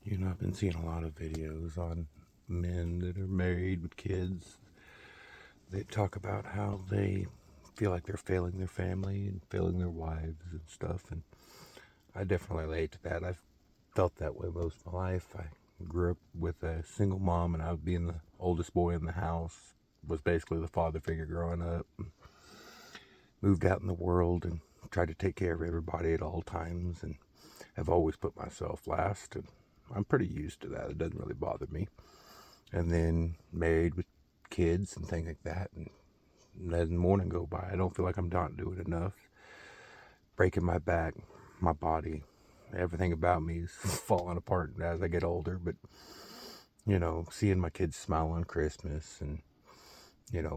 I've been seeing a lot of videos on men that are married with kids. They talk about how they feel like they're failing their family and failing their wives and stuff. And I definitely relate to that. I've felt that way most of my life. I grew up with a single mom, and I was being the oldest boy in the house, was basically the father figure growing up. Moved out in the world and tried to take care of everybody at all times, and have always put myself last. And I'm pretty used to that. It doesn't really bother me. And then married with kids and things like that, and letting the morning go by. I don't feel like I'm not doing enough. Breaking my back, my body, everything about me is falling apart as I get older. But seeing my kids smile on Christmas, and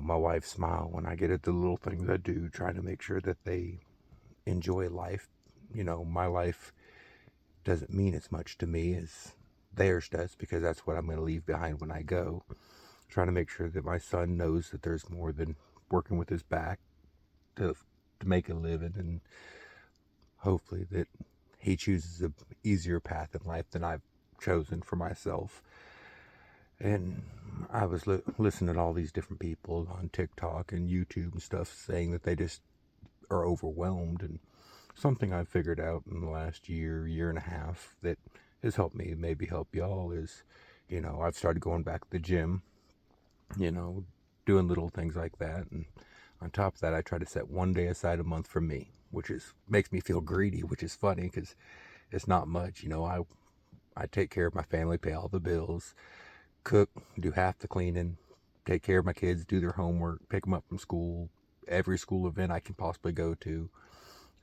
my wife smile when I get at the little things I do, trying to make sure that they enjoy life. My life doesn't mean as much to me as theirs does, because that's what I'm going to leave behind when I go. Trying to make sure that my son knows that there's more than working with his back to make a living, and hopefully that he chooses a easier path in life than I've chosen for myself. And I was listening to all these different people on TikTok and YouTube and stuff saying that they just are overwhelmed. And something I've figured out in the last year and a half that has helped me, maybe help y'all, is I've started going back to the gym, you know, doing little things like that. And on top of that, I try to set one day aside a month for me, which is makes me feel greedy, which is funny because it's not much. I take care of my family, pay all the bills, cook, do half the cleaning, take care of my kids, do their homework, pick them up from school, every school event I can possibly go to.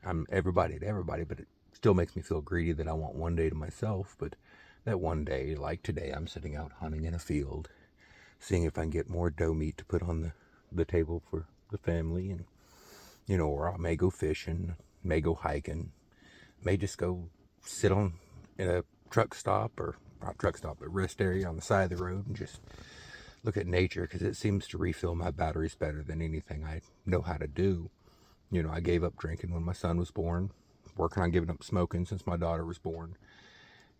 I'm everybody to everybody, but it still makes me feel greedy that I want one day to myself. But that one day, like today, I'm sitting out hunting in a field, seeing if I can get more doe meat to put on the table for the family. And, or I may go fishing, may go hiking, may just go sit on in a truck stop, or not truck stop, but rest area on the side of the road, and just look at nature, because it seems to refill my batteries better than anything I know how to do. I gave up drinking when my son was born, working on giving up smoking since my daughter was born.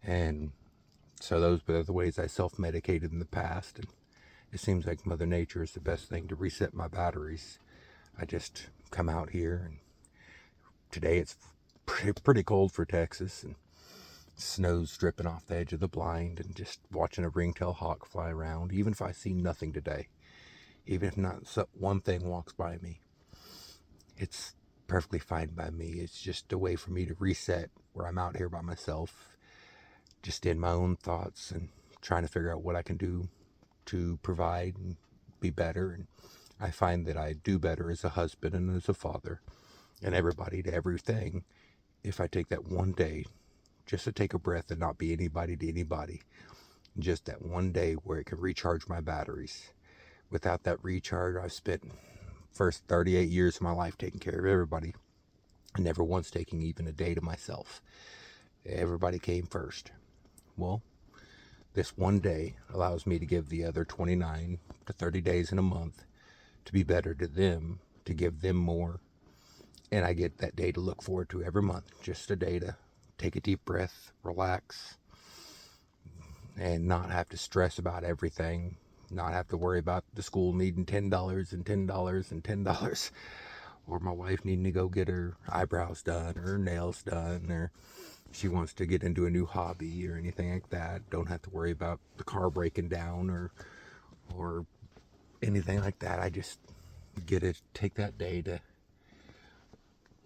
And so those were the ways I self-medicated in the past. And it seems like Mother Nature is the best thing to reset my batteries. I just come out here, and today it's pretty cold for Texas, and snow's dripping off the edge of the blind, and just watching a ringtail hawk fly around. Even if I see nothing today, even if not one thing walks by me, it's perfectly fine by me. It's just a way for me to reset where I'm out here by myself, just in my own thoughts, and trying to figure out what I can do to provide and be better. And I find that I do better as a husband and as a father and everybody to everything if I take that one day just to take a breath and not be anybody to anybody. Just that one day where it can recharge my batteries. Without that recharge, I've spent first 38 years of my life taking care of everybody and never once taking even a day to myself. Everybody came first. Well, this one day allows me to give the other 29 to 30 days in a month to be better to them, to give them more. And I get that day to look forward to every month. Just a day to take a deep breath, relax, and not have to stress about everything. Not have to worry about the school needing $10 and $10 and $10, or my wife needing to go get her eyebrows done or her nails done, or she wants to get into a new hobby or anything like that. Don't have to worry about the car breaking down or anything like that. I just get to take that day to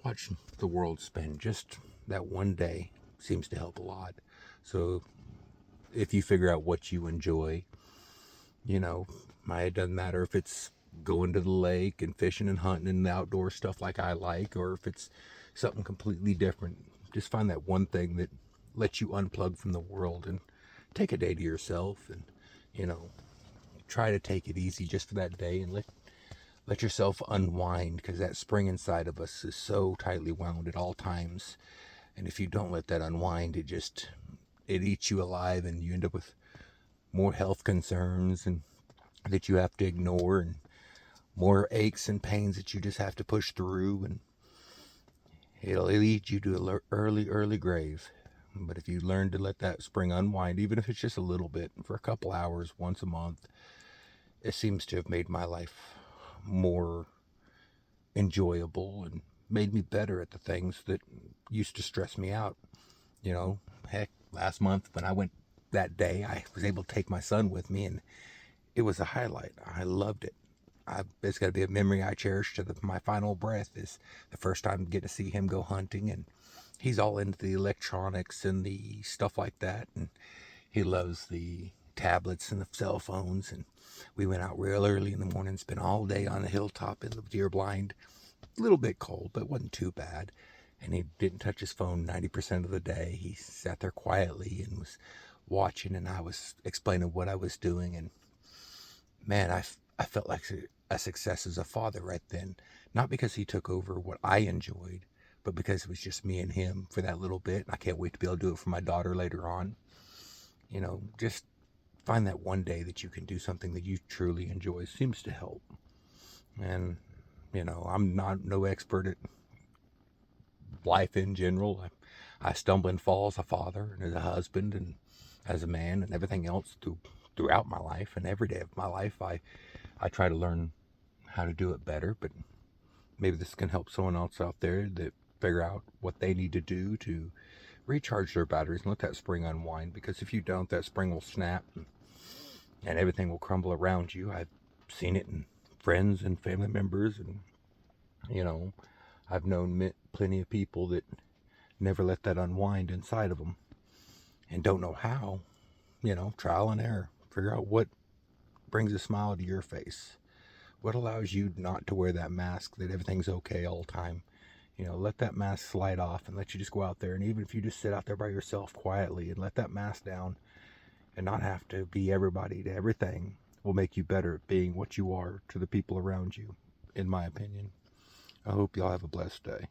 watch the world spin. Just that one day seems to help a lot. So if you figure out what you enjoy, you know, it doesn't matter if it's going to the lake and fishing and hunting and the outdoor stuff like I like, or if it's something completely different. Just find that one thing that lets you unplug from the world and take a day to yourself, and you know try to take it easy just for that day, and let yourself unwind, because that spring inside of us is so tightly wound at all times. And if you don't let that unwind, it eats you alive, and you end up with more health concerns and that you have to ignore, and more aches and pains that you just have to push through, and it'll lead you to an early grave. But if you learn to let that spring unwind, even if it's just a little bit, for a couple hours once a month, it seems to have made my life more enjoyable and made me better at the things that used to stress me out. You know, heck, last month when I went that day, I was able to take my son with me, and it was a highlight. I loved it. It's going to be a memory I cherish to my final breath. Is the first time getting to see him go hunting, and he's all into the electronics and the stuff like that, and he loves the tablets and the cell phones. And we went out real early in the morning, spent all day on the hilltop in the deer blind. A little bit cold, but it wasn't too bad. And he didn't touch his phone 90% of the day. He sat there quietly and was watching, and I was explaining what I was doing. And man, I felt like a success as a father right then. Not because he took over what I enjoyed, but because it was just me and him for that little bit. And I can't wait to be able to do it for my daughter later on. You know, just find that one day that you can do something that you truly enjoy seems to help. And, you know, I'm not no expert at life in general. I stumble and fall as a father and as a husband and as a man and everything else throughout my life, and every day of my life I try to learn how to do it better. But maybe this can help someone else out there that figure out what they need to do to recharge their batteries and let that spring unwind, because if you don't, that spring will snap and everything will crumble around you. I've seen it in friends and family members, and you know, I've known plenty of people that never let that unwind inside of them and don't know how. You know, trial and error. Figure out what brings a smile to your face. What allows you not to wear that mask that everything's okay all the time. You know, let that mask slide off and let you just go out there. And even if you just sit out there by yourself quietly and let that mask down and not have to be everybody to everything, will make you better at being what you are to the people around you, in my opinion. I hope y'all have a blessed day.